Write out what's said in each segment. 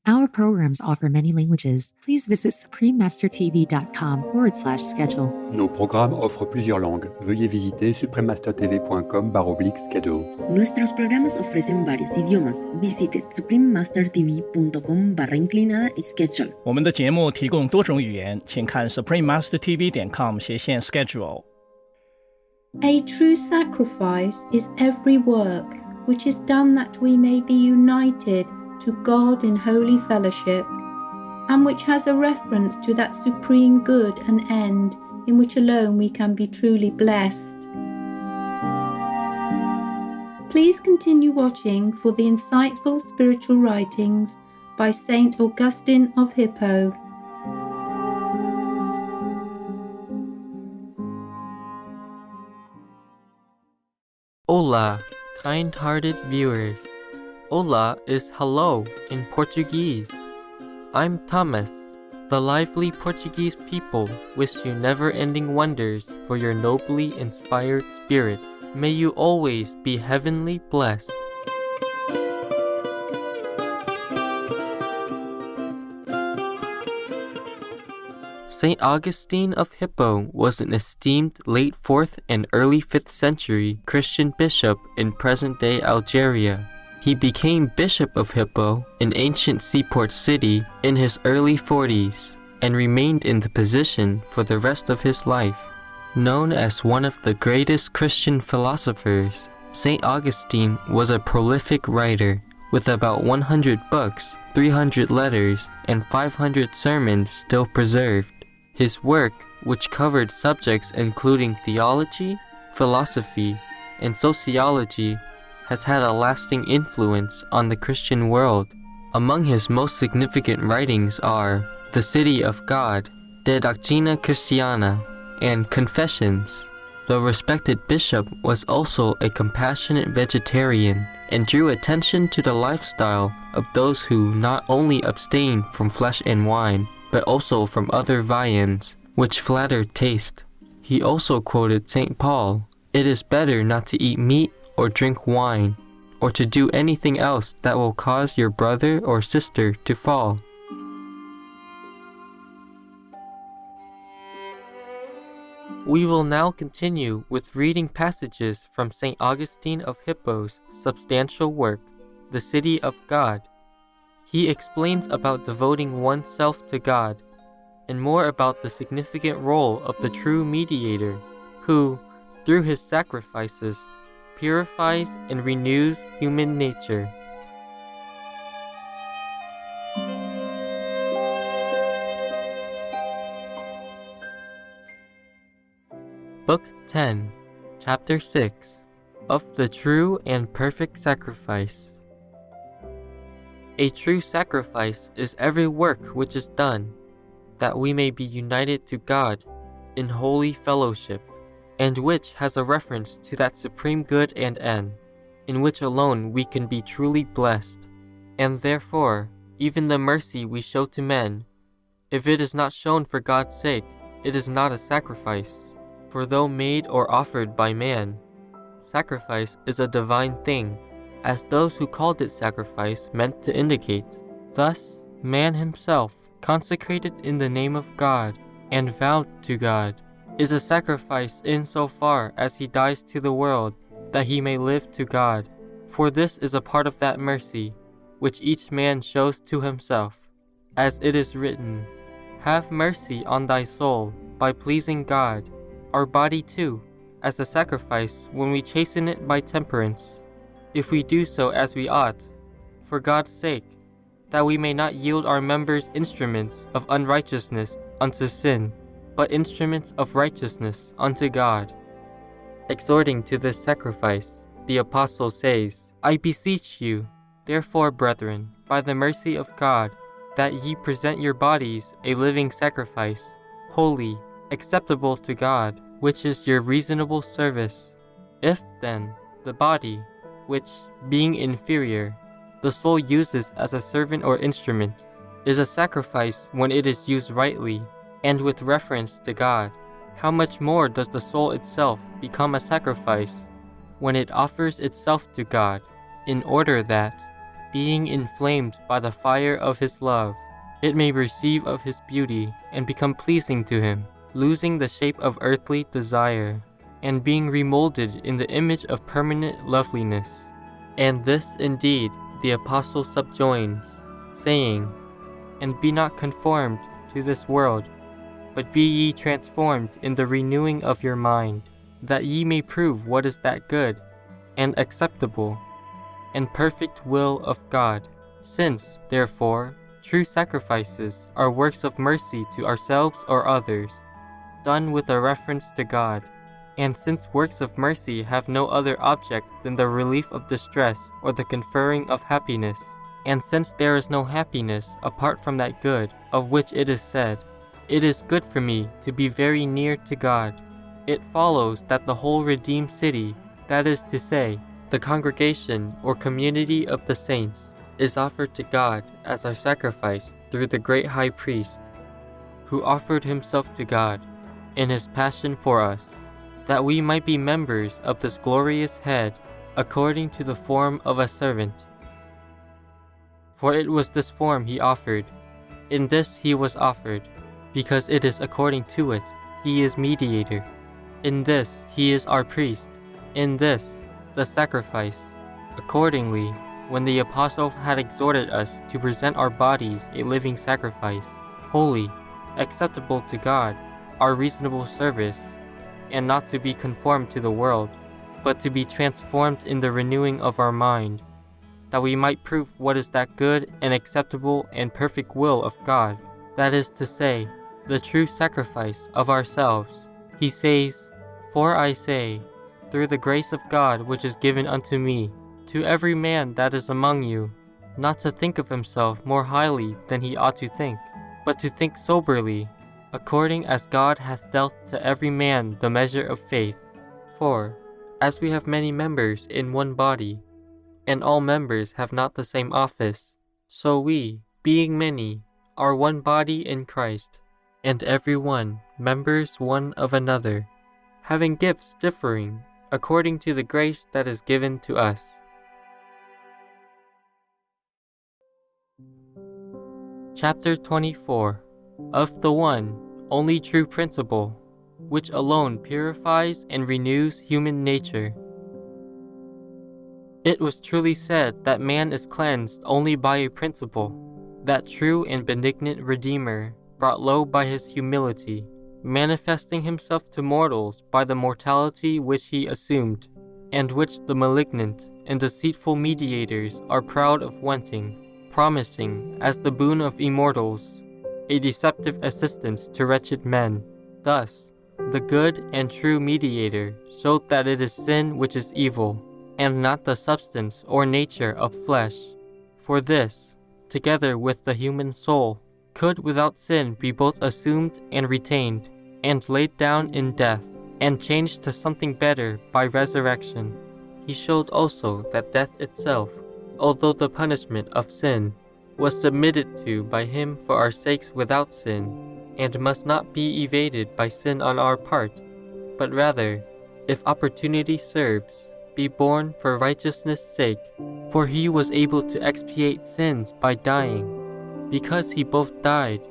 Our programs offer many languages. Please visit suprememastertv.com/schedule. Nos programmes offrent plusieurs langues. Veuillez visiter suprememastertv.com/schedule. Nuestros programas ofrecen varios idiomas. Visite suprememastertv.com/schedule. 我们的节目提供多种语言，请看 suprememastertv.com/schedule。 A true sacrifice is every work which is done that we may be united to God in holy fellowship, and which has a reference to that supreme good and end in which alone we can be truly blessed. Please continue watching for the insightful spiritual writings by Saint Augustine of Hippo. Olá, kind-hearted viewers. Olá is hello in Portuguese. I'm Thomas. The lively Portuguese people wish you never-ending wonders for your nobly inspired spirit. May you always be heavenly blessed. Saint Augustine of Hippo was an esteemed late 4th and early 5th century Christian bishop in present-day Algeria. He became Bishop of Hippo, an ancient seaport city, in his early 40s, and remained in the position for the rest of his life. Known as one of the greatest Christian philosophers, St. Augustine was a prolific writer, with about 100 books, 300 letters, and 500 sermons still preserved. His work, which covered subjects including theology, philosophy, and sociology, has had a lasting influence on the Christian world. Among his most significant writings are The City of God, De Doctrina Christiana, and Confessions. The respected bishop was also a compassionate vegetarian and drew attention to the lifestyle of those who not only abstained from flesh and wine, but also from other viands, which flatter taste. He also quoted St. Paul, "It is better not to eat meat or drink wine, or to do anything else that will cause your brother or sister to fall." We will now continue with reading passages from St. Augustine of Hippo's substantial work, The City of God. He explains about devoting oneself to God, and more about the significant role of the true mediator, who, through his sacrifices, purifies and renews human nature. Book 10, Chapter 6, of the True and Perfect Sacrifice. A true sacrifice is every work which is done, that we may be united to God in holy fellowship, and which has a reference to that supreme good and end, in which alone we can be truly blessed. And therefore, even the mercy we show to men, if it is not shown for God's sake, it is not a sacrifice. For though made or offered by man, sacrifice is a divine thing, as those who called it sacrifice meant to indicate. Thus, man himself, consecrated in the name of God and vowed to God, is a sacrifice insofar as he dies to the world, that he may live to God. For this is a part of that mercy, which each man shows to himself. As it is written, "Have mercy on thy soul, by pleasing God." Our body too, as a sacrifice when we chasten it by temperance, if we do so as we ought, for God's sake, that we may not yield our members instruments of unrighteousness unto sin, but instruments of righteousness unto God. Exhorting to this sacrifice, the Apostle says, "I beseech you, therefore, brethren, by the mercy of God, that ye present your bodies a living sacrifice, holy, acceptable to God, which is your reasonable service." If, then, the body, which, being inferior, the soul uses as a servant or instrument, is a sacrifice when it is used rightly, and with reference to God, how much more does the soul itself become a sacrifice when it offers itself to God, in order that, being inflamed by the fire of his love, it may receive of his beauty and become pleasing to him, losing the shape of earthly desire, and being remolded in the image of permanent loveliness. And this indeed the apostle subjoins, saying, "And be not conformed to this world, but be ye transformed in the renewing of your mind, that ye may prove what is that good, and acceptable, and perfect will of God. Since, therefore, true sacrifices are works of mercy to ourselves or others, done with a reference to God, and since works of mercy have no other object than the relief of distress or the conferring of happiness, and since there is no happiness apart from that good of which it is said, 'It is good for me to be very near to God,' it follows that the whole redeemed city, that is to say, the congregation or community of the saints, is offered to God as our sacrifice through the great high priest, who offered himself to God in his passion for us, that we might be members of this glorious head, according to the form of a servant. For it was this form he offered. In this he was offered, because it is according to it he is mediator. In this he is our priest. In this the sacrifice. Accordingly, when the apostle had exhorted us to present our bodies a living sacrifice, holy, acceptable to God, our reasonable service, and not to be conformed to the world, but to be transformed in the renewing of our mind, that we might prove what is that good and acceptable and perfect will of God, that is to say, the true sacrifice of ourselves. He says, "For I say, through the grace of God which is given unto me, to every man that is among you, not to think of himself more highly than he ought to think, but to think soberly, according as God hath dealt to every man the measure of faith. For, as we have many members in one body, and all members have not the same office, so we, being many, are one body in Christ, and every one members one of another, having gifts differing according to the grace that is given to us." Chapter 24. Of the one, only true principle, which alone purifies and renews human nature. It was truly said that man is cleansed only by a principle, that true and benignant Redeemer, brought low by his humility, manifesting himself to mortals by the mortality which he assumed, and which the malignant and deceitful mediators are proud of wanting, promising, as the boon of immortals, a deceptive assistance to wretched men. Thus, the good and true mediator showed that it is sin which is evil, and not the substance or nature of flesh. For this, together with the human soul, could without sin be both assumed and retained, and laid down in death, and changed to something better by resurrection. He showed also that death itself, although the punishment of sin, was submitted to by him for our sakes without sin, and must not be evaded by sin on our part, but rather, if opportunity serves, be borne for righteousness' sake. For he was able to expiate sins by dying, because he both died,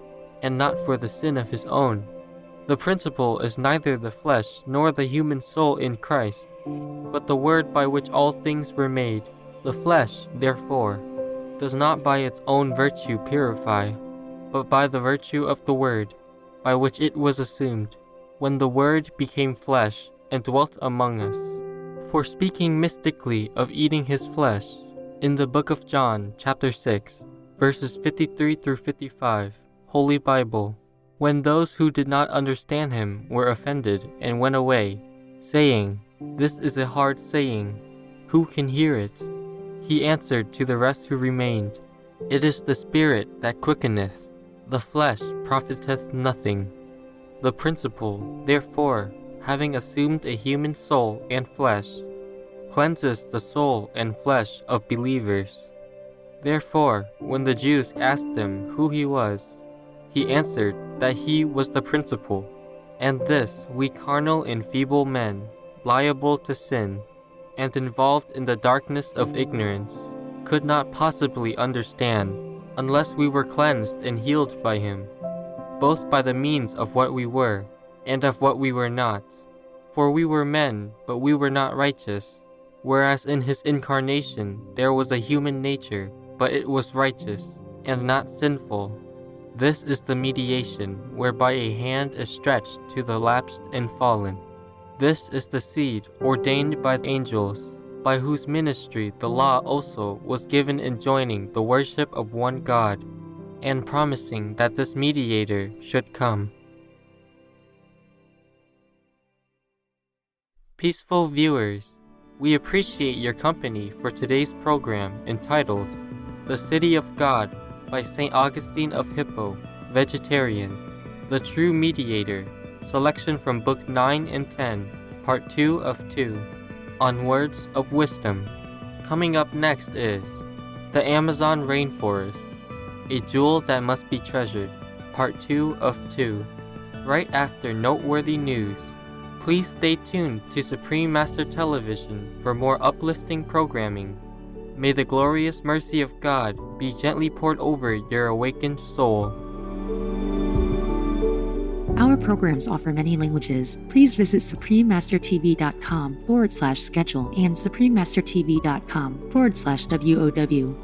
and not for the sin of his own. The principle is neither the flesh nor the human soul in Christ, but the word by which all things were made. The flesh, therefore, does not by its own virtue purify, but by the virtue of the word, by which it was assumed, when the word became flesh and dwelt among us. For speaking mystically of eating his flesh, in the book of John, chapter 6, verses 53 through 55, Holy Bible, when those who did not understand him were offended and went away, saying, "This is a hard saying, who can hear it?" He answered to the rest who remained, "It is the Spirit that quickeneth, the flesh profiteth nothing." The principle, therefore, having assumed a human soul and flesh, cleanses the soul and flesh of believers. Therefore, when the Jews asked him who he was, he answered that he was the principal, and this we carnal and feeble men, liable to sin, and involved in the darkness of ignorance, could not possibly understand unless we were cleansed and healed by him, both by the means of what we were and of what we were not. For we were men, but we were not righteous, whereas in his incarnation there was a human nature, but it was righteous, and not sinful. This is the mediation, whereby a hand is stretched to the lapsed and fallen. This is the seed ordained by angels, by whose ministry the law also was given enjoining the worship of one God, and promising that this mediator should come. Peaceful viewers, we appreciate your company for today's program entitled The City of God by St. Augustine of Hippo, Vegetarian, The True Mediator, selection from Book 9 and 10, Part 2 of 2, on Words of Wisdom. Coming up next is The Amazon Rainforest, A Jewel That Must Be Treasured, Part 2 of 2, right after noteworthy news. Please stay tuned to Supreme Master Television for more uplifting programming. May the glorious mercy of God be gently poured over your awakened soul. Our programs offer many languages. Please visit suprememastertv.com/schedule and suprememastertv.com/WOW.